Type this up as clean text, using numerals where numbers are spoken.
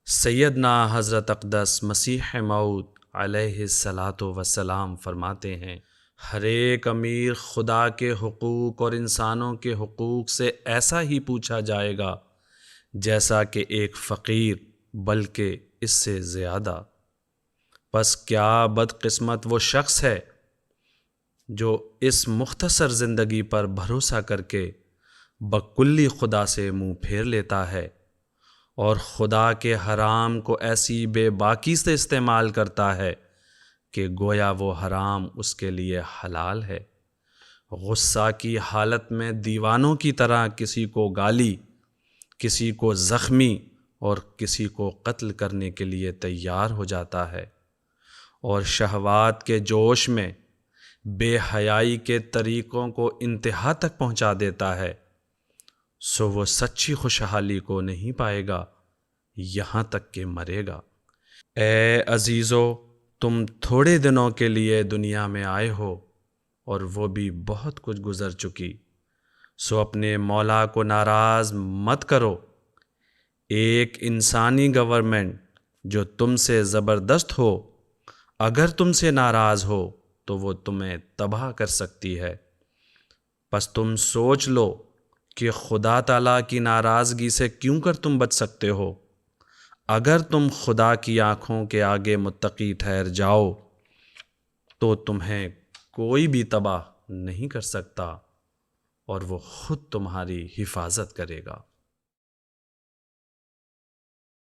سیدنا حضرت اقدس مسیح موعود علیہ الصلاۃ وسلام فرماتے ہیں، ہر ایک امیر خدا کے حقوق اور انسانوں کے حقوق سے ایسا ہی پوچھا جائے گا جیسا کہ ایک فقیر، بلکہ اس سے زیادہ۔ پس کیا بدقسمت وہ شخص ہے جو اس مختصر زندگی پر بھروسہ کر کے بکلی خدا سے منہ پھیر لیتا ہے اور خدا کے حرام کو ایسی بے باکی سے استعمال کرتا ہے کہ گویا وہ حرام اس کے لیے حلال ہے۔ غصہ کی حالت میں دیوانوں کی طرح کسی کو گالی، کسی کو زخمی اور کسی کو قتل کرنے کے لیے تیار ہو جاتا ہے، اور شہوات کے جوش میں بے حیائی کے طریقوں کو انتہا تک پہنچا دیتا ہے، سو وہ سچی خوشحالی کو نہیں پائے گا یہاں تک کہ مرے گا۔ اے عزیزو، تم تھوڑے دنوں کے لیے دنیا میں آئے ہو اور وہ بھی بہت کچھ گزر چکی، سو اپنے مولا کو ناراض مت کرو۔ ایک انسانی گورنمنٹ جو تم سے زبردست ہو، اگر تم سے ناراض ہو تو وہ تمہیں تباہ کر سکتی ہے۔ پس تم سوچ لو کہ خدا تعالیٰ کی ناراضگی سے کیوں کر تم بچ سکتے ہو۔ اگر تم خدا کی آنکھوں کے آگے متقی ٹھہر جاؤ تو تمہیں کوئی بھی تباہ نہیں کر سکتا، اور وہ خود تمہاری حفاظت کرے گا۔